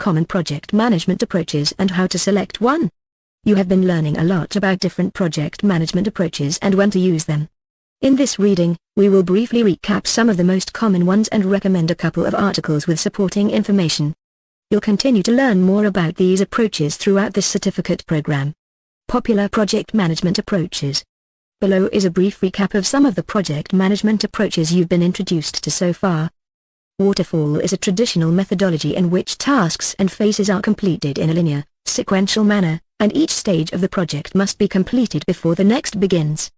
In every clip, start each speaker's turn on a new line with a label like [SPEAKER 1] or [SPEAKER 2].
[SPEAKER 1] common project management approaches and how to select one. You have been learning a lot about different project management approaches and when to use them. In this reading, we will briefly recap some of the most common ones and recommend a couple of articles with supporting information. You'll continue to learn more about these approaches throughout this certificate program. Popular project management approaches. Below is a brief recap of some of the project management approaches you've been introduced to so far. Waterfall is a traditional methodology in which tasks and phases are completed in a linear, sequential manner, and each stage of the project must be completed before the next begins.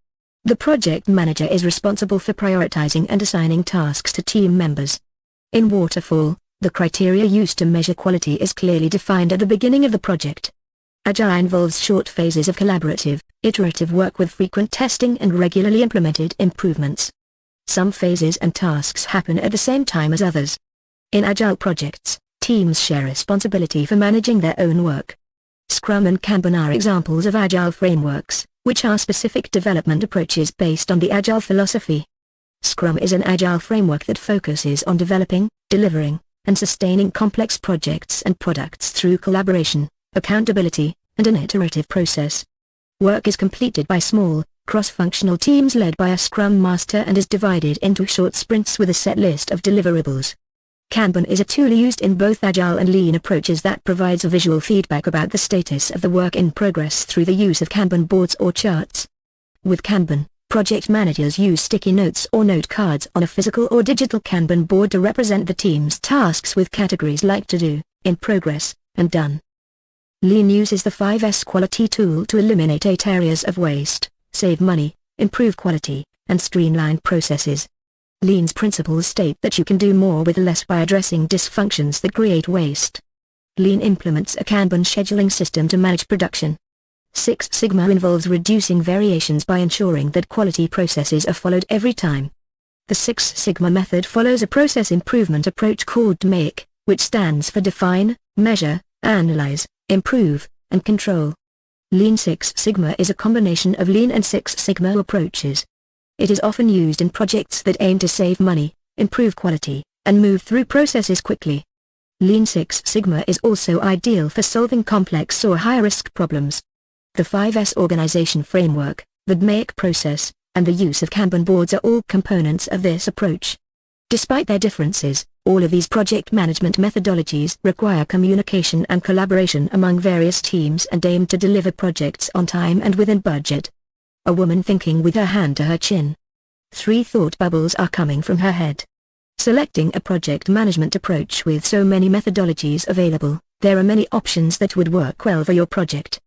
[SPEAKER 1] The project manager is responsible for prioritizing and assigning tasks to team members. In Waterfall, the criteria used to measure quality is clearly defined at the beginning of the project. Agile involves short phases of collaborative, iterative work with frequent testing and regularly implemented improvements. Some phases and tasks happen at the same time as others. In Agile projects, teams share responsibility for managing their own work. Scrum and Kanban are examples of Agile frameworks, which are specific development approaches based on the Agile philosophy. Scrum is an Agile framework that focuses on developing, delivering, and sustaining complex projects and products through collaboration, accountability, and an iterative process. Work is completed by small, cross-functional teams led by a Scrum Master and is divided into short sprints with a set list of deliverables. Kanban is a tool used in both Agile and Lean approaches that provides a visual feedback about the status of the work in progress through the use of Kanban boards or charts. With Kanban, project managers use sticky notes or note cards on a physical or digital Kanban board to represent the team's tasks with categories like to do, in progress, and done. Lean uses the 5S quality tool to eliminate 8 areas of waste, save money, improve quality, and streamline processes. Lean's principles state that you can do more with less by addressing dysfunctions that create waste. Lean implements a Kanban scheduling system to manage production. Six Sigma involves reducing variations by ensuring that quality processes are followed every time. The Six Sigma method follows a process improvement approach called MAKE, which stands for Define, Measure, Analyze, Improve, and Control. Lean Six Sigma is a combination of Lean and Six Sigma approaches. It is often used in projects that aim to save money, improve quality, and move through processes quickly. Lean Six Sigma is also ideal for solving complex or high-risk problems. The 5S organization framework, the MAKE process, and the use of Kanban boards are all components of this approach. Despite their differences, all of these project management methodologies require communication and collaboration among various teams and aim to deliver projects on time and within budget. A woman thinking with her hand to her chin. 3 thought bubbles are coming from her head. Selecting a project management approach with so many methodologies available, there are many options that would work well for your project.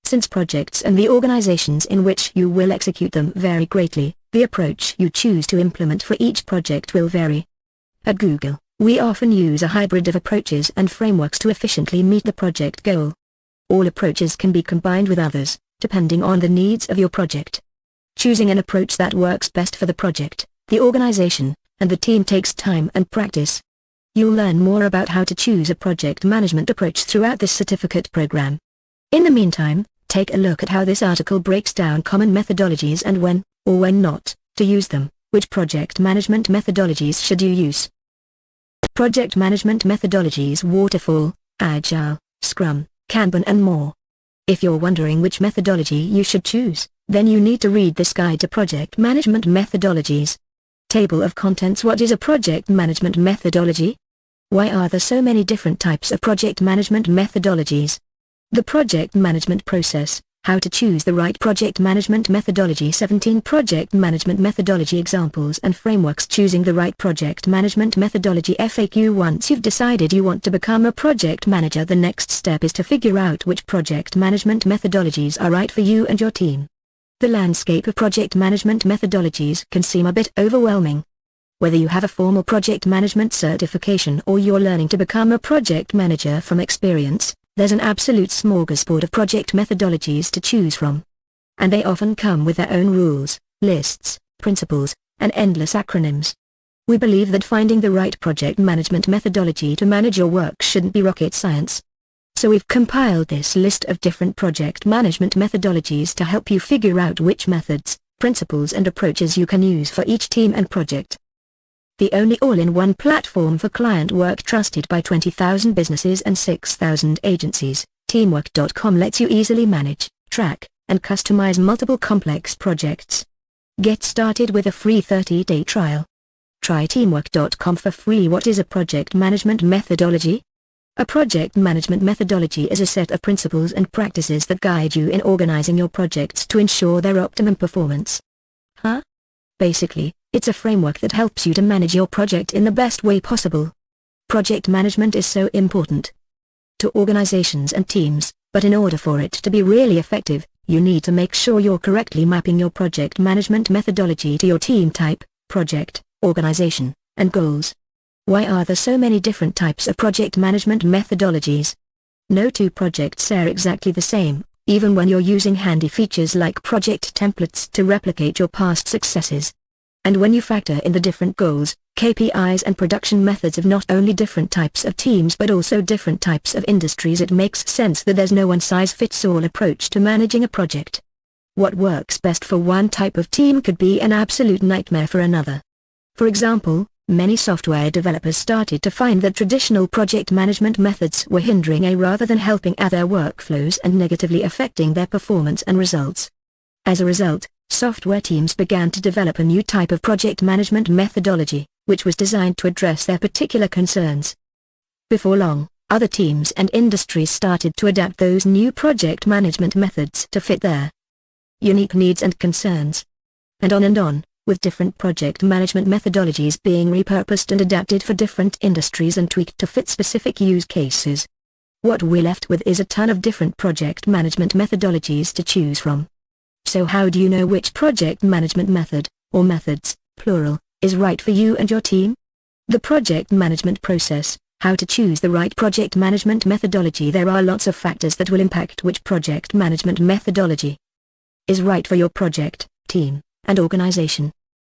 [SPEAKER 1] Since projects and the organizations in which you will execute them vary greatly, the approach you choose to implement for each project will vary. At Google, we often use a hybrid of approaches and frameworks to efficiently meet the project goal. All approaches can be combined with others, depending on the needs of your project. Choosing an approach that works best for the project, the organization, and the team takes time and practice. You'll learn more about how to choose a project management approach throughout this certificate program. In the meantime, take a look at how this article breaks down common methodologies and when, or when not, to use them. Which project management methodologies should you use? Project management methodologies: Waterfall, Agile, Scrum, Kanban and more. If you're wondering which methodology you should choose, then you need to read this guide to project management methodologies. Table of contents: What is a project management methodology? Why are there so many different types of project management methodologies? The project management process: How to choose the right project management methodology. 17 project management methodology examples and frameworks. Choosing the right project management methodology FAQ. Once you've decided you want to become a project manager, the next step is to figure out which project management methodologies are right for you and your team. The landscape of project management methodologies can seem a bit overwhelming. Whether you have a formal project management certification or you're learning to become a project manager from experience, there's an absolute smorgasbord of project methodologies to choose from. And they often come with their own rules, lists, principles, and endless acronyms. We believe that finding the right project management methodology to manage your work shouldn't be rocket science. So we've compiled this list of different project management methodologies to help you figure out which methods, principles and approaches you can use for each team and project. the only all-in-one platform for client work trusted by 20,000 businesses and 6,000 agencies. Teamwork.com lets you easily manage, track, and customize multiple complex projects. Get started with a free 30-day trial. Try Teamwork.com for free. What is a project management methodology? A project management methodology is a set of principles and practices that guide you in organizing your projects to ensure their optimum performance. Basically, it's a framework that helps you to manage your project in the best way possible. Project management is so important to organizations and teams, but in order for it to be really effective, you need to make sure you're correctly mapping your project management methodology to your team type, project, organization, and goals. Why are there so many different types of project management methodologies? No two projects are exactly the same, even when you're using handy features like project templates to replicate your past successes. And when you factor in the different goals, KPIs and production methods of not only different types of teams but also different types of industries, it makes sense that there's no one-size-fits-all approach to managing a project. What works best for one type of team could be an absolute nightmare for another. For example, many software developers started to find that traditional project management methods were hindering rather than helping their workflows and negatively affecting their performance and results. As a result, software teams began to develop a new type of project management methodology, which was designed to address their particular concerns. Before long, other teams and industries started to adapt those new project management methods to fit their unique needs and concerns. And on, with different project management methodologies being repurposed and adapted for different industries and tweaked to fit specific use cases. What we're left with is a ton of different project management methodologies to choose from. So how do you know which project management method, or methods, plural, is right for you and your team? The project management process, how to choose the right project management methodology. There are lots of factors that will impact which project management methodology is right for your project, team, and organization.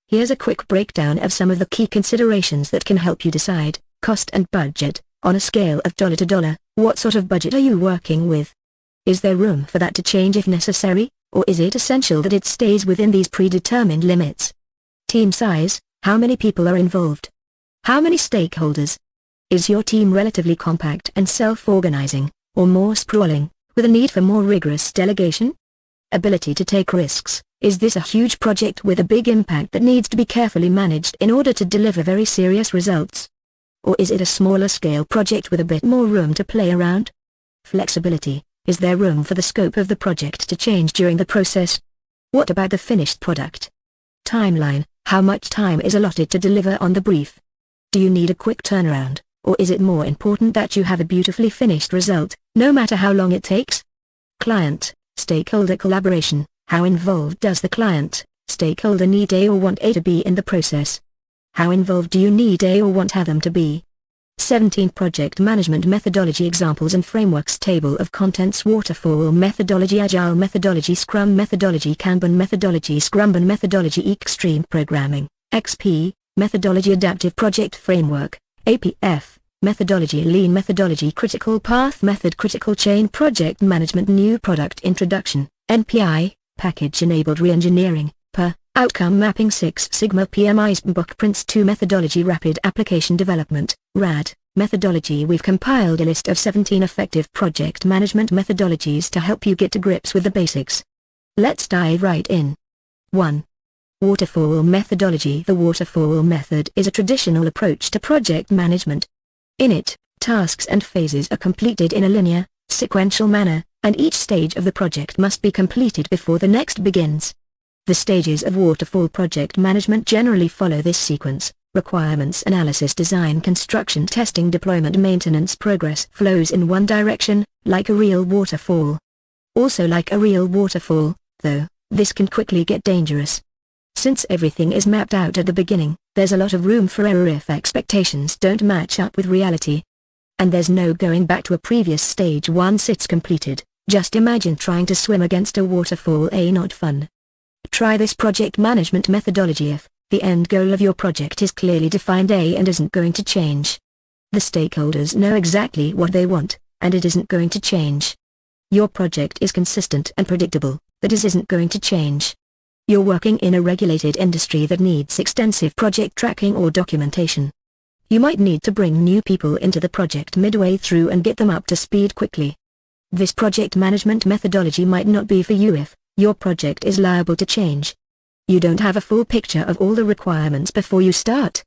[SPEAKER 1] Here's a quick breakdown of some of the key considerations that can help you decide. Cost and budget. On a scale of $to $, what sort of budget are you working with? Is there room for that to change if necessary, or is it essential that it stays within these predetermined limits? Team size. How many people are involved? How many stakeholders? Is your team relatively compact and self-organizing, or more sprawling, with a need for more rigorous delegation? Ability to take risks. Is this a huge project with a big impact that needs to be carefully managed in order to deliver very serious results? Or is it a smaller scale project with a bit more room to play around? Flexibility. Is there room for the scope of the project to change during the process? What about the finished product? Timeline. How much time is allotted to deliver on the brief? Do you need a quick turnaround, or is it more important that you have a beautifully finished result, no matter how long it takes? Client, stakeholder collaboration. How involved does the client, stakeholder need or want to be in the process? How involved do you need or want them to be? 17 Project Management Methodology Examples and Frameworks. Table of Contents. Waterfall Methodology, Agile Methodology, Scrum Methodology, Kanban Methodology, Scrumban Methodology, Extreme Programming, XP, Methodology, Adaptive Project Framework, APF, Methodology, Lean Methodology, Critical Path Method, Critical Chain Project Management, New Product Introduction, NPI, Package-Enabled Reengineering, PER, Outcome Mapping, Six Sigma PMIs, Bookprints 2 Methodology, Rapid Application Development, RAD, Methodology. We've compiled a list of 17 effective project management methodologies to help you get to grips with the basics. Let's dive right in. 1. Waterfall Methodology. The waterfall method is a traditional approach to project management. In it, tasks and phases are completed in a linear, sequential manner, and each stage of the project must be completed before the next begins. The stages of waterfall project management generally follow this sequence: requirements analysis, design, construction, testing, deployment, maintenance. Progress flows in one direction, like a real waterfall. Also like a real waterfall, though, this can quickly get dangerous. Since everything is mapped out at the beginning, there's a lot of room for error if expectations don't match up with reality. And there's no going back to a previous stage once it's completed. Just imagine trying to swim against a waterfall. Not fun. Try this project management methodology if the end goal of your project is clearly defined and isn't going to change. The stakeholders know exactly what they want, and it isn't going to change. Your project is consistent and predictable, but it isn't going to change. You're working in a regulated industry that needs extensive project tracking or documentation. You might need to bring new people into the project midway through and get them up to speed quickly. This project management methodology might not be for you if your project is liable to change. You don't have a full picture of all the requirements before you start.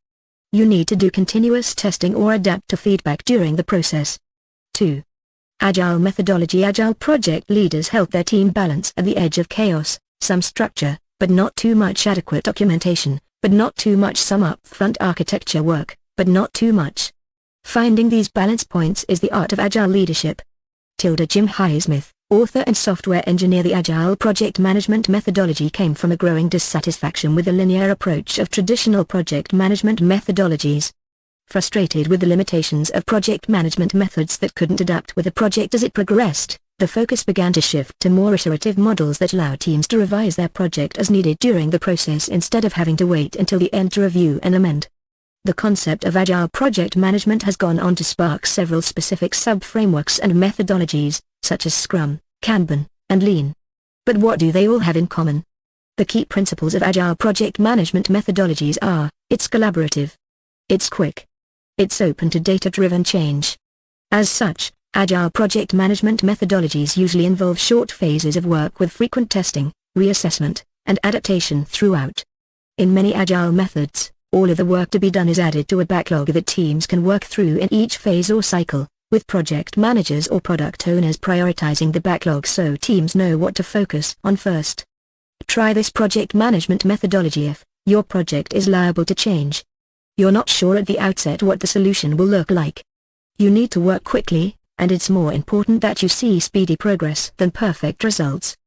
[SPEAKER 1] You need to do continuous testing or adapt to feedback during the process. 2. Agile Methodology. Agile project leaders help their team balance at the edge of chaos, some structure, but not too much, adequate documentation, but not too much, some upfront architecture work, but not too much. Finding these balance points is the art of Agile leadership. Jim Highsmith, author and software engineer. The Agile project management methodology came from a growing dissatisfaction with the linear approach of traditional project management methodologies. Frustrated with the limitations of project management methods that couldn't adapt with the project as it progressed, the focus began to shift to more iterative models that allow teams to revise their project as needed during the process instead of having to wait until the end to review and amend. The concept of Agile project management has gone on to spark several specific sub-frameworks and methodologies, such as Scrum, Kanban, and Lean. But what do they all have in common? The key principles of Agile project management methodologies are: it's collaborative, it's quick, it's open to data-driven change. As such, Agile project management methodologies usually involve short phases of work with frequent testing, reassessment, and adaptation throughout. In many Agile methods, all of the work to be done is added to a backlog that teams can work through in each phase or cycle, with project managers or product owners prioritizing the backlog so teams know what to focus on first. Try this project management methodology if your project is liable to change. You're not sure at the outset what the solution will look like. You need to work quickly, and it's more important that you see speedy progress than perfect results.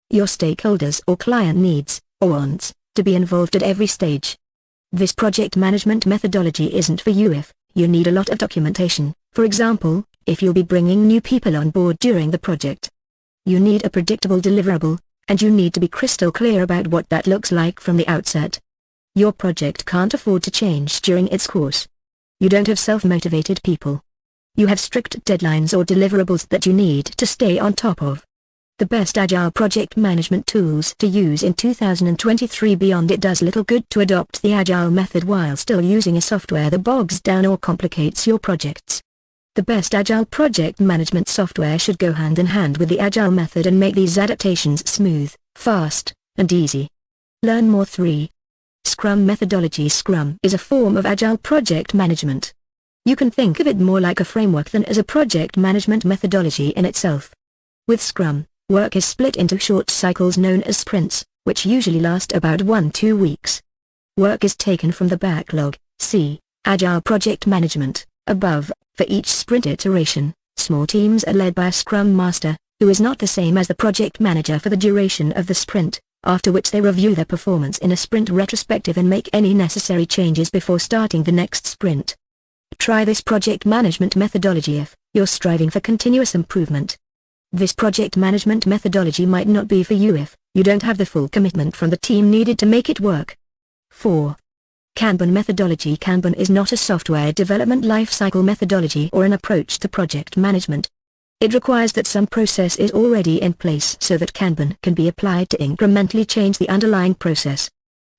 [SPEAKER 1] Your stakeholders or client needs, or wants, to be involved at every stage. This project management methodology isn't for you if you need a lot of documentation, for example, if you'll be bringing new people on board during the project. You need a predictable deliverable, and you need to be crystal clear about what that looks like from the outset. Your project can't afford to change during its course. You don't have self-motivated people. You have strict deadlines or deliverables that you need to stay on top of. The best Agile project management tools to use in 2023 beyond. It does little good to adopt the Agile method while still using a software that bogs down or complicates your projects. The best Agile project management software should go hand in hand with the Agile method and make these adaptations smooth, fast, and easy. Learn more. 3. Scrum Methodology. Scrum is a form of Agile project management. You can think of it more like a framework than as a project management methodology in itself. With Scrum, work is split into short cycles known as sprints, which usually last about 1-2 weeks. Work is taken from the backlog, see Agile project management, above. For each sprint iteration, small teams are led by a Scrum Master, who is not the same as the project manager for the duration of the sprint, after which they review their performance in a sprint retrospective and make any necessary changes before starting the next sprint. Try this project management methodology if you're striving for continuous improvement. This project management methodology might not be for you if you don't have the full commitment from the team needed to make it work. 4. Kanban Methodology. Kanban is not a software development lifecycle methodology or an approach to project management. It requires that some process is already in place so that Kanban can be applied to incrementally change the underlying process.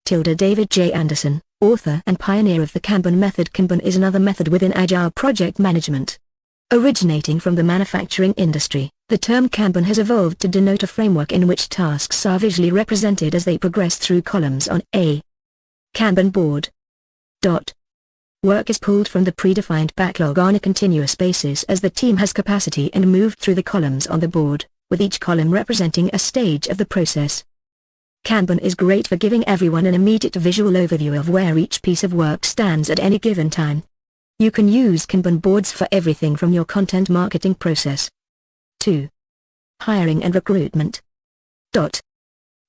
[SPEAKER 1] David J. Anderson, author and pioneer of the Kanban method. Kanban is another method within Agile project management. Originating from the manufacturing industry, the term Kanban has evolved to denote a framework in which tasks are visually represented as they progress through columns on a Kanban board. Work is pulled from the predefined backlog on a continuous basis as the team has capacity and moved through the columns on the board, with each column representing a stage of the process. Kanban is great for giving everyone an immediate visual overview of where each piece of work stands at any given time. You can use Kanban boards for everything from your content marketing process. 2. Hiring and recruitment.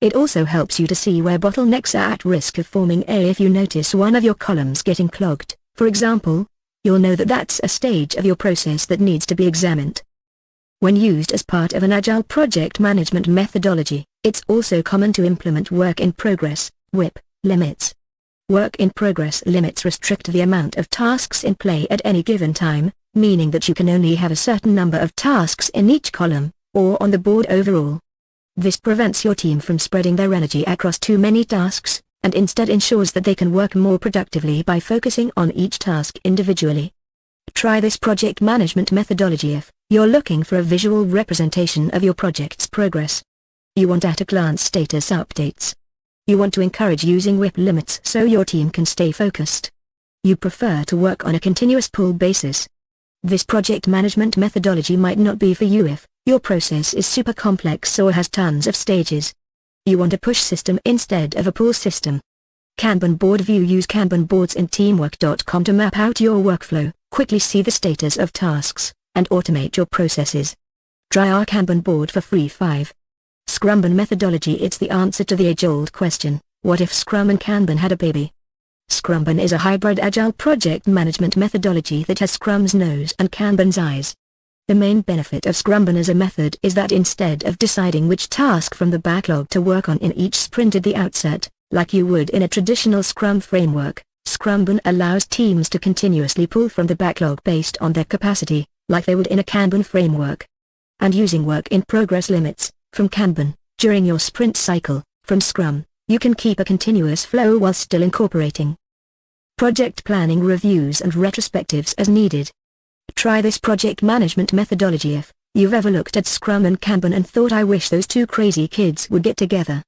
[SPEAKER 1] It also helps you to see where bottlenecks are at risk of forming. If you notice one of your columns getting clogged, for example, you'll know that that's a stage of your process that needs to be examined. When used as part of an Agile project management methodology, it's also common to implement work in progress, WIP, limits. Work in progress limits restrict the amount of tasks in play at any given time, meaning that you can only have a certain number of tasks in each column, or on the board overall. This prevents your team from spreading their energy across too many tasks, and instead ensures that they can work more productively by focusing on each task individually. Try this project management methodology if you're looking for a visual representation of your project's progress. You want at-a-glance status updates. You want to encourage using WIP limits so your team can stay focused. You prefer to work on a continuous pull basis. This project management methodology might not be for you if your process is super complex or has tons of stages. You want a push system instead of a pull system. Kanban board view. Use Kanban boards in teamwork.com to map out your workflow, quickly see the status of tasks, and automate your processes. Try our Kanban board for free. 5. Scrumban Methodology. It's the answer to the age-old question, what if Scrum and Kanban had a baby? Scrumban is a hybrid agile project management methodology that has Scrum's nose and Kanban's eyes. The main benefit of Scrumban as a method is that instead of deciding which task from the backlog to work on in each sprint at the outset, like you would in a traditional Scrum framework, Scrumban allows teams to continuously pull from the backlog based on their capacity, like they would in a Kanban framework. And using work in progress limits from Kanban during your sprint cycle, from Scrum, you can keep a continuous flow while still incorporating project planning, reviews and retrospectives as needed. Try this project management methodology if you've ever looked at Scrum and Kanban and thought, I wish those two crazy kids would get together.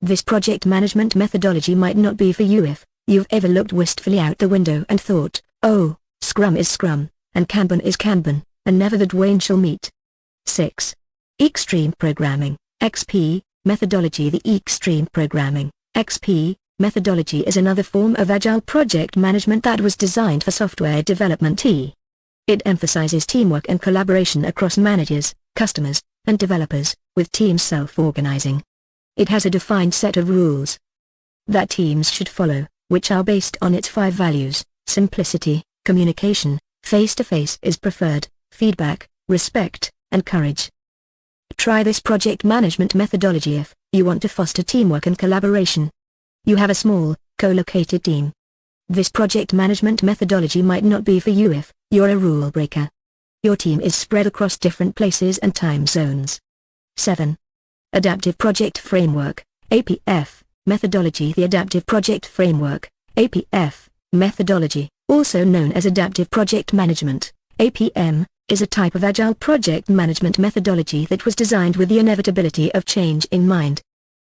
[SPEAKER 1] This project management methodology might not be for you if you've ever looked wistfully out the window and thought, oh, Scrum is Scrum, and Kanban is Kanban, and never the twain shall meet. 6. Extreme Programming, XP, Methodology. The Extreme Programming, XP, methodology is another form of agile project management that was designed for software development. It emphasizes teamwork and collaboration across managers, customers, and developers, with teams self-organizing. It has a defined set of rules that teams should follow, which are based on its 5 values: simplicity, communication, face-to-face is preferred, feedback, respect, and courage. Try this project management methodology if you want to foster teamwork and collaboration. You have a small, co-located team. This project management methodology might not be for you if you're a rule breaker. Your team is spread across different places and time zones. 7. Adaptive Project Framework, APF, Methodology. The Adaptive Project Framework, APF, methodology, also known as Adaptive Project Management, APM, is a type of agile project management methodology that was designed with the inevitability of change in mind.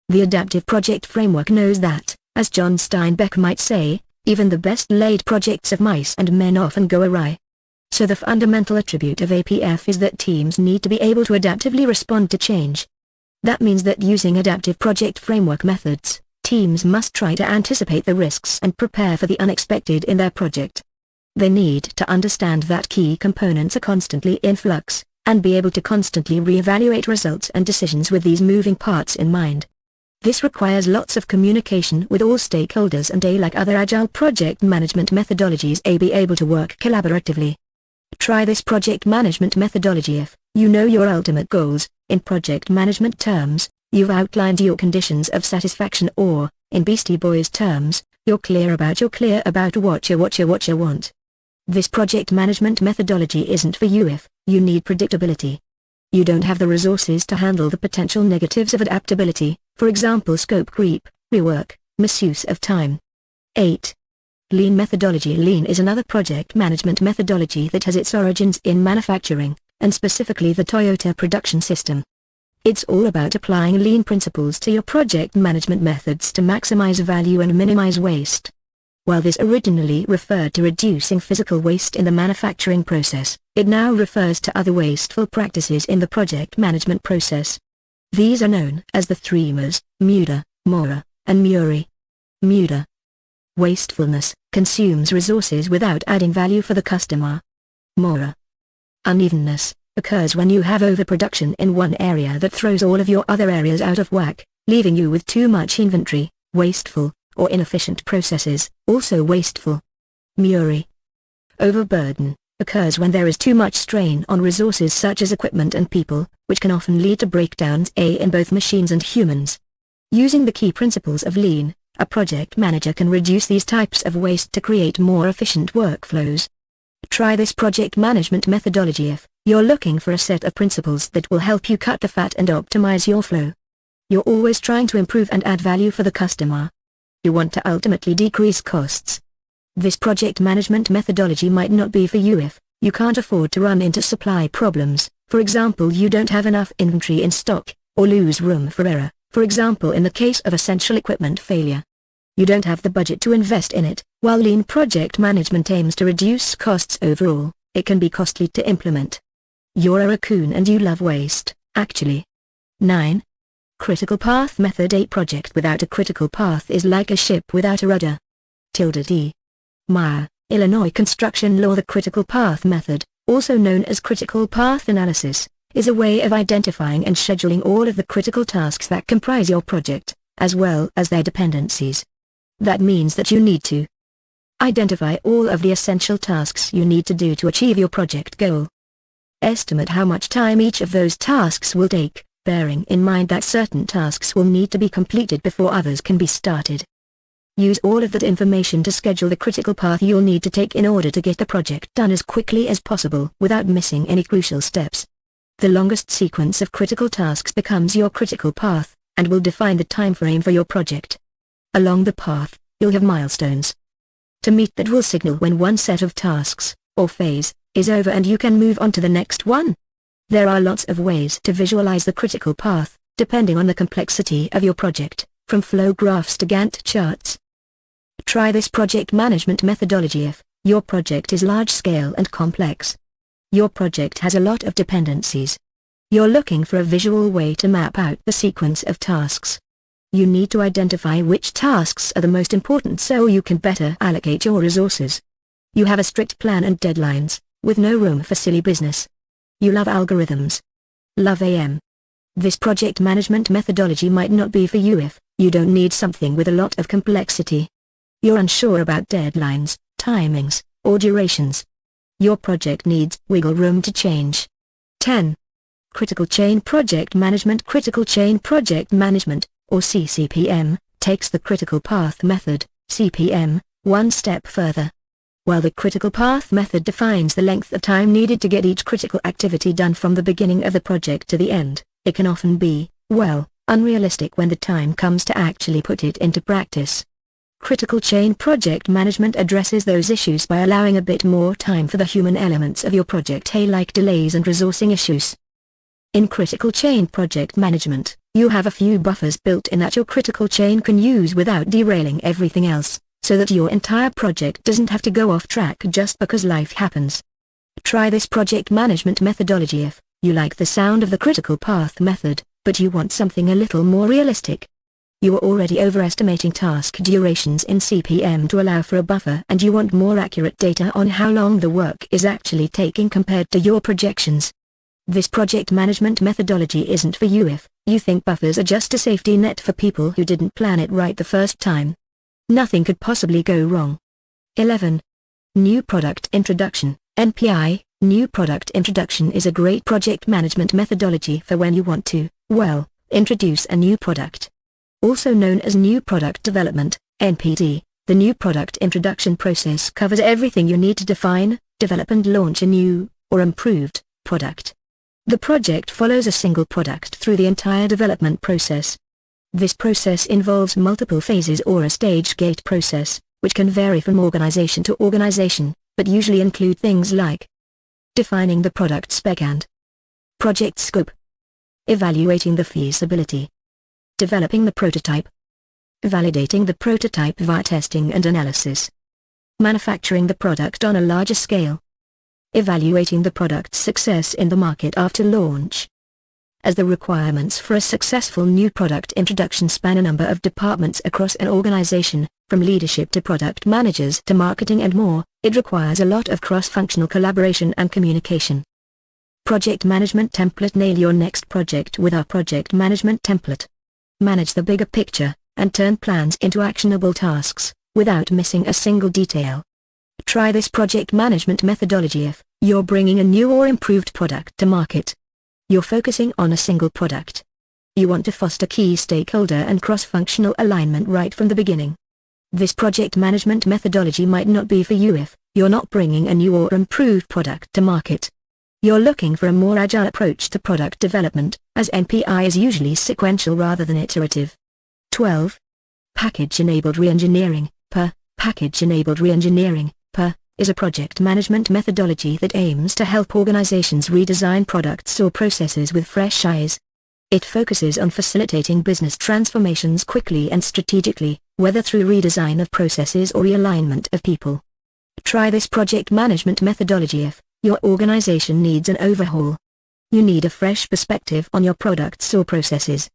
[SPEAKER 1] The Adaptive Project Framework knows that, as John Steinbeck might say, even the best-laid projects of mice and men often go awry. So the fundamental attribute of APF is that teams need to be able to adaptively respond to change. That means that using Adaptive Project Framework methods, teams must try to anticipate the risks and prepare for the unexpected in their project. They need to understand that key components are constantly in flux, and be able to constantly re-evaluate results and decisions with these moving parts in mind. This requires lots of communication with all stakeholders and like other agile project management methodologies, be able to work collaboratively. Try this project management methodology if you know your ultimate goals. In project management terms, you've outlined your conditions of satisfaction, or, in Beastie Boys terms, you're clear about what you want. This project management methodology isn't for you if you need predictability. You don't have the resources to handle the potential negatives of adaptability, for example scope creep, rework, misuse of time. 8. Lean Methodology. Lean is another project management methodology that has its origins in manufacturing, and specifically the Toyota production system. It's all about applying lean principles to your project management methods to maximize value and minimize waste. While this originally referred to reducing physical waste in the manufacturing process, it now refers to other wasteful practices in the project management process. These are known as the 3 M's, Muda, Mora, and Muri. Muda. Wastefulness consumes resources without adding value for the customer. Mora. Unevenness occurs when you have overproduction in one area that throws all of your other areas out of whack, leaving you with too much inventory. Wasteful or inefficient processes, also wasteful. Muri. Overburden occurs when there is too much strain on resources such as equipment and people, which can often lead to breakdowns in both machines and humans. Using the key principles of lean, a project manager can reduce these types of waste to create more efficient workflows. Try this project management methodology if you're looking for a set of principles that will help you cut the fat and optimize your flow. You're always trying to improve and add value for the customer. You want to ultimately decrease costs. This project management methodology might not be for you if you can't afford to run into supply problems. For example, you don't have enough inventory in stock, or lose room for error, for example in the case of essential equipment failure. You don't have the budget to invest in it. While lean project management aims to reduce costs overall, it can be costly to implement. You're a raccoon and you love waste, actually. 9. Critical path method. A project without a critical path is like a ship without a rudder. D. Meyer, Illinois construction law. The critical path method, also known as critical path analysis, is a way of identifying and scheduling all of the critical tasks that comprise your project, as well as their dependencies. That means that you need to identify all of the essential tasks you need to do to achieve your project goal. Estimate how much time each of those tasks will take, bearing in mind that certain tasks will need to be completed before others can be started. Use all of that information to schedule the critical path you'll need to take in order to get the project done as quickly as possible without missing any crucial steps. The longest sequence of critical tasks becomes your critical path, and will define the time frame for your project. Along the path, you'll have milestones to meet that will signal when one set of tasks, or phase, is over and you can move on to the next one. There are lots of ways to visualize the critical path, depending on the complexity of your project, from flow graphs to Gantt charts. Try this project management methodology if your project is large-scale and complex. Your project has a lot of dependencies. You're looking for a visual way to map out the sequence of tasks. You need to identify which tasks are the most important so you can better allocate your resources. You have a strict plan and deadlines, with no room for silly business. You love algorithms. Love AM. This project management methodology might not be for you if you don't need something with a lot of complexity. You're unsure about deadlines, timings, or durations. Your project needs wiggle room to change. 10. Critical Chain Project Management. Critical Chain Project Management, or CCPM, takes the critical path method, CPM, one step further. While the critical path method defines the length of time needed to get each critical activity done from the beginning of the project to the end, it can often be, well, unrealistic when the time comes to actually put it into practice. Critical Chain Project Management addresses those issues by allowing a bit more time for the human elements of your project, like delays and resourcing issues. In Critical Chain Project Management, you have a few buffers built in that your critical chain can use without derailing everything else, so that your entire project doesn't have to go off track just because life happens. Try this project management methodology if you like the sound of the critical path method, but you want something a little more realistic. You are already overestimating task durations in CPM to allow for a buffer, and you want more accurate data on how long the work is actually taking compared to your projections. This project management methodology isn't for you if you think buffers are just a safety net for people who didn't plan it right the first time. Nothing could possibly go wrong. 11. New Product Introduction, NPI. New Product Introduction is a great project management methodology for when you want to, well, introduce a new product. Also known as New Product Development, NPD, the New Product Introduction process covers everything you need to define, develop and launch a new, or improved, product. The project follows a single product through the entire development process. This process involves multiple phases or a stage gate process, which can vary from organization to organization, but usually include things like defining the product spec and project scope, evaluating the feasibility, developing the prototype, validating the prototype via testing and analysis, manufacturing the product on a larger scale, evaluating the product's success in the market after launch. As the requirements for a successful new product introduction span a number of departments across an organization, from leadership to product managers to marketing and more, it requires a lot of cross-functional collaboration and communication. Project Management Template. Nail your next project with our Project Management Template. Manage the bigger picture, and turn plans into actionable tasks, without missing a single detail. Try this project management methodology if you're bringing a new or improved product to market. You're focusing on a single product. You want to foster key stakeholder and cross-functional alignment right from the beginning. This project management methodology might not be for you if you're not bringing a new or improved product to market. you're looking for a more agile approach to product development, as NPI is usually sequential rather than iterative. 12. Package-enabled reengineering, PER. Package-enabled reengineering, PER, is a project management methodology that aims to help organizations redesign products or processes with fresh eyes. It focuses on facilitating business transformations quickly and strategically, whether through redesign of processes or realignment of people. Try this project management methodology if your organization needs an overhaul. You need a fresh perspective on your products or processes.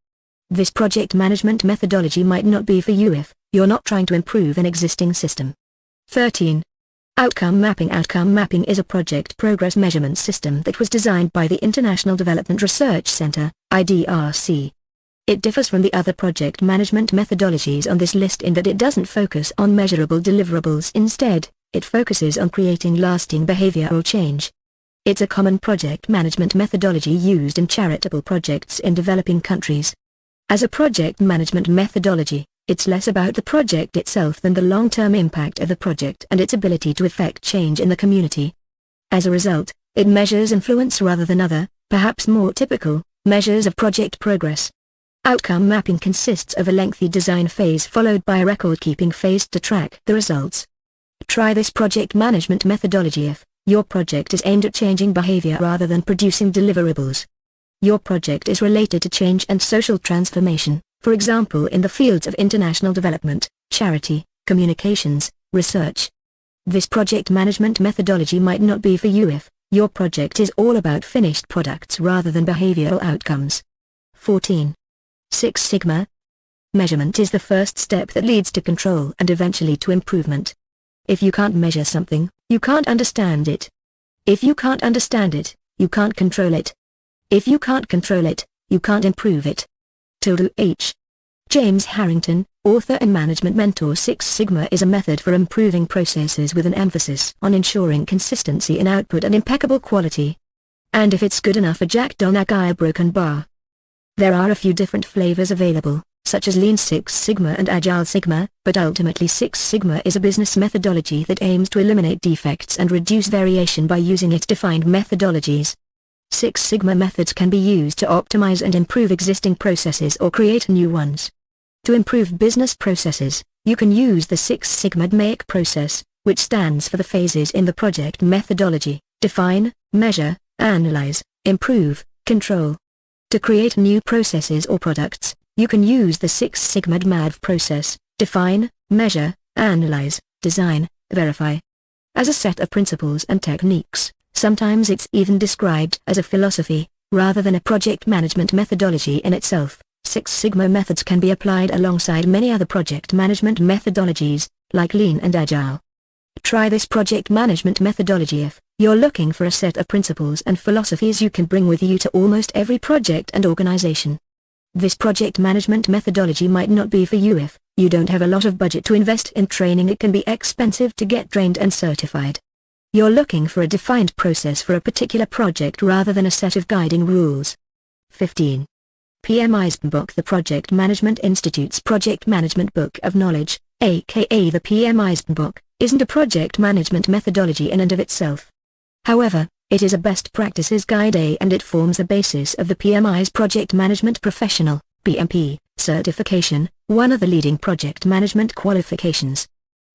[SPEAKER 1] This project management methodology might not be for you if you're not trying to improve an existing system. 13. Outcome mapping. Outcome mapping is a project progress measurement system that was designed by the International Development Research Center, IDRC. It differs from the other project management methodologies on this list in that it doesn't focus on measurable deliverables. Instead, it focuses on creating lasting behavioral change. It's a common project management methodology used in charitable projects in developing countries. As a project management methodology, it's less about the project itself than the long-term impact of the project and its ability to effect change in the community. As a result, it measures influence rather than other, perhaps more typical, measures of project progress. Outcome mapping consists of a lengthy design phase followed by a record-keeping phase to track the results. Try this project management methodology if your project is aimed at changing behavior rather than producing deliverables. Your project is related to change and social transformation, for example in the fields of international development, charity, communications, research. This project management methodology might not be for you if your project is all about finished products rather than behavioral outcomes. 14. Six Sigma. Measurement is the first step that leads to control and eventually to improvement. If you can't measure something, you can't understand it. If you can't understand it, you can't control it. If you can't control it, you can't improve it. H. James Harrington, author and management mentor. Six Sigma is a method for improving processes with an emphasis on ensuring consistency in output and impeccable quality. And if it's good enough, a Jack Donaghy broken bar. There are a few different flavors available, such as Lean Six Sigma and Agile Sigma, but ultimately Six Sigma is a business methodology that aims to eliminate defects and reduce variation by using its defined methodologies. Six Sigma methods can be used to optimize and improve existing processes or create new ones. To improve business processes, you can use the Six Sigma MAKE process, which stands for the phases in the project methodology: define, measure, analyze, improve, control. To create new processes or products, you can use the Six Sigma DMAV process: define, measure, analyze, design, verify. As a set of principles and techniques, sometimes it's even described as a philosophy, rather than a project management methodology in itself. Six Sigma methods can be applied alongside many other project management methodologies, like Lean and Agile. Try this project management methodology if you're looking for a set of principles and philosophies you can bring with you to almost every project and organization. This project management methodology might not be for you if you don't have a lot of budget to invest in training. It can be expensive to get trained and certified. You're looking for a defined process for a particular project rather than a set of guiding rules. 15. PMI's Book. The Project Management Institute's Project Management Book of Knowledge, aka the PMI's Book, isn't a project management methodology in and of itself. However, it is a best practices guide and it forms the basis of the PMI's Project Management Professional, PMP, certification, one of the leading project management qualifications.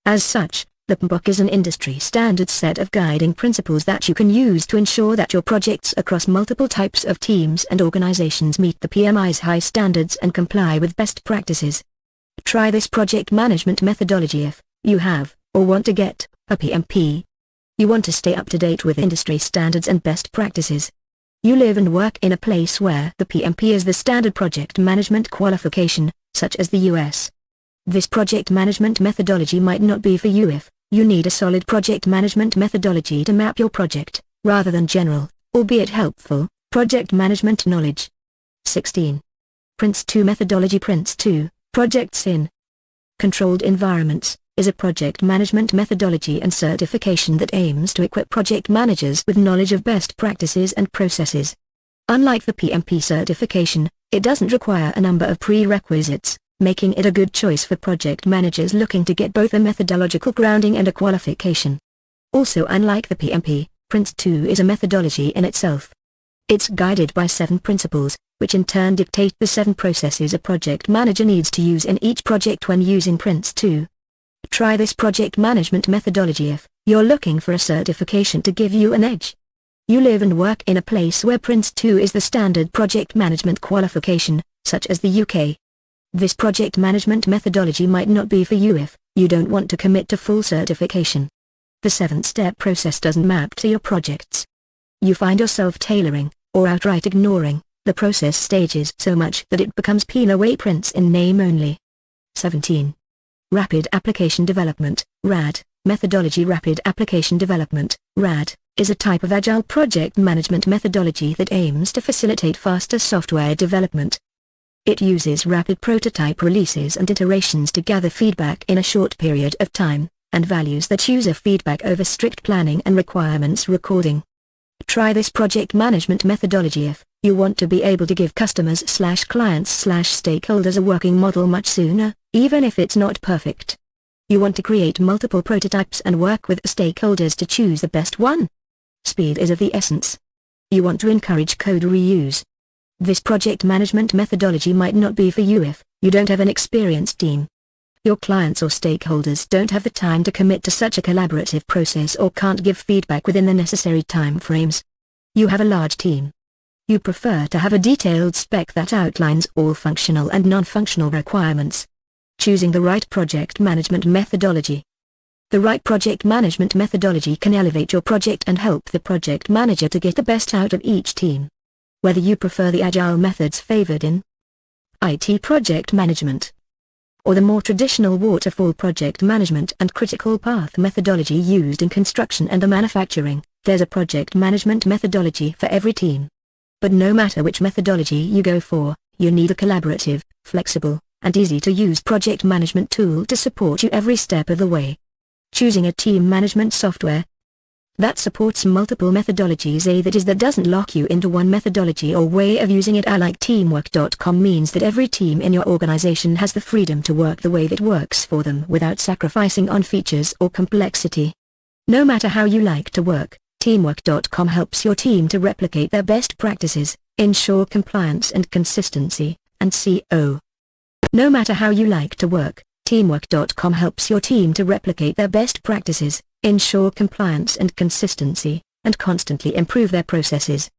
[SPEAKER 1] As such, the PMBOK is an industry standard set of guiding principles that you can use to ensure that your projects across multiple types of teams and organizations meet the PMI's high standards and comply with best practices. Try this project management methodology if you have, or want to get, a PMP. You want to stay up to date with industry standards and best practices. You live and work in a place where the PMP is the standard project management qualification, such as the US. This project management methodology might not be for you if you need a solid project management methodology to map your project, rather than general, albeit helpful, project management knowledge. 16. PRINCE2 methodology. PRINCE2, Projects in Controlled Environments, is a project management methodology and certification that aims to equip project managers with knowledge of best practices and processes. Unlike the PMP certification, it doesn't require a number of prerequisites, making it a good choice for project managers looking to get both a methodological grounding and a qualification. Also, unlike the PMP, Prince2 is a methodology in itself. It's guided by 7 principles, which in turn dictate the 7 processes a project manager needs to use in each project when using Prince2. Try this project management methodology if you're looking for a certification to give you an edge. You live and work in a place where Prince2 is the standard project management qualification, such as the UK. This project management methodology might not be for you if you don't want to commit to full certification. The 7-step process doesn't map to your projects. You find yourself tailoring, or outright ignoring, the process stages so much that it becomes peel away Prince in name only. 17. Rapid Application Development, RAD, Methodology. Rapid Application Development, RAD, is a type of Agile project management methodology that aims to facilitate faster software development. It uses rapid prototype releases and iterations to gather feedback in a short period of time, and values that user feedback over strict planning and requirements recording. Try this project management methodology if you want to be able to give customers/clients/stakeholders a working model much sooner, even if it's not perfect. You want to create multiple prototypes and work with stakeholders to choose the best one. Speed is of the essence. You want to encourage code reuse. This project management methodology might not be for you if you don't have an experienced team. Your clients or stakeholders don't have the time to commit to such a collaborative process or can't give feedback within the necessary time frames. You have a large team. You prefer to have a detailed spec that outlines all functional and non-functional requirements. Choosing the right project management methodology. The right project management methodology can elevate your project and help the project manager to get the best out of each team. Whether you prefer the agile methods favored in IT project management, or the more traditional waterfall project management and critical path methodology used in construction and manufacturing, there's a project management methodology for every team. But no matter which methodology you go for, you need a collaborative, flexible, and easy-to-use project management tool to support you every step of the way. Choosing a team management software that supports multiple methodologies that doesn't lock you into one methodology or way of using it. Like teamwork.com means that every team in your organization has the freedom to work the way that works for them without sacrificing on features or complexity. No matter how you like to work, teamwork.com helps your team to replicate their best practices, ensure compliance and consistency, and CO. No matter how you like to work, teamwork.com helps your team to replicate their best practices, ensure compliance and consistency, and constantly improve their processes.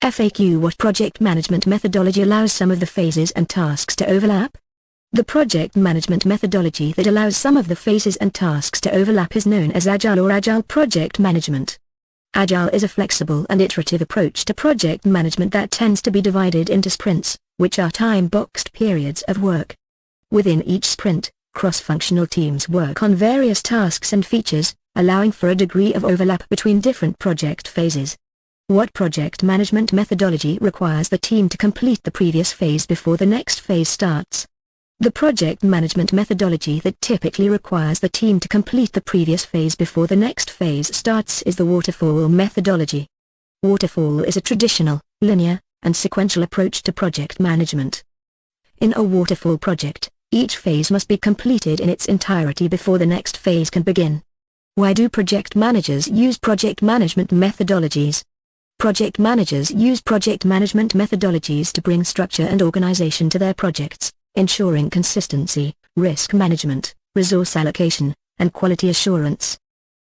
[SPEAKER 1] FAQ: What project management methodology allows some of the phases and tasks to overlap? The project management methodology that allows some of the phases and tasks to overlap is known as Agile or Agile project management. Agile is a flexible and iterative approach to project management that tends to be divided into sprints, which are time-boxed periods of work. Within each sprint, cross-functional teams work on various tasks and features, allowing for a degree of overlap between different project phases. What project management methodology requires the team to complete the previous phase before the next phase starts? The project management methodology that typically requires the team to complete the previous phase before the next phase starts is the Waterfall Methodology. Waterfall is a traditional, linear, and sequential approach to project management. In a waterfall project, each phase must be completed in its entirety before the next phase can begin. Why do project managers use project management methodologies? Project managers use project management methodologies to bring structure and organization to their projects, ensuring consistency, risk management, resource allocation, and quality assurance.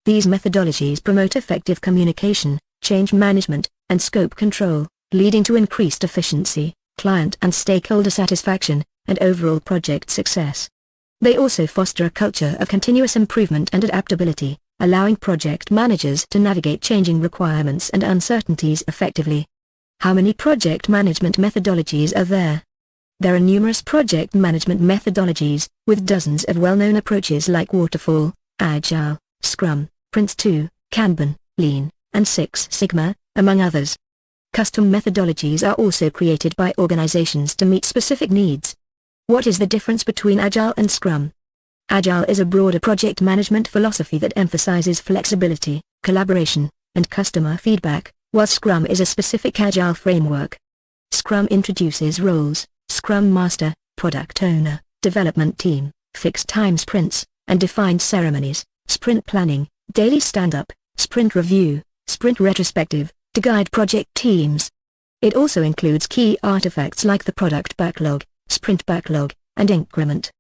[SPEAKER 1] These methodologies promote effective communication, change management, and scope control, leading to increased efficiency, client and stakeholder satisfaction, and overall project success. They also foster a culture of continuous improvement and adaptability, allowing project managers to navigate changing requirements and uncertainties effectively. How many project management methodologies are there? There are numerous project management methodologies, with dozens of well-known approaches like Waterfall, Agile, Scrum, Prince2, Kanban, Lean, and Six Sigma, among others. Custom methodologies are also created by organizations to meet specific needs. What is the difference between Agile and Scrum? Agile is a broader project management philosophy that emphasizes flexibility, collaboration, and customer feedback, while Scrum is a specific Agile framework. Scrum introduces roles: Scrum Master, Product Owner, Development Team, fixed time sprints, and defined ceremonies, sprint planning, daily stand-up, sprint review, sprint retrospective, to guide project teams. It also includes key artifacts like the product backlog, sprint backlog, and increment.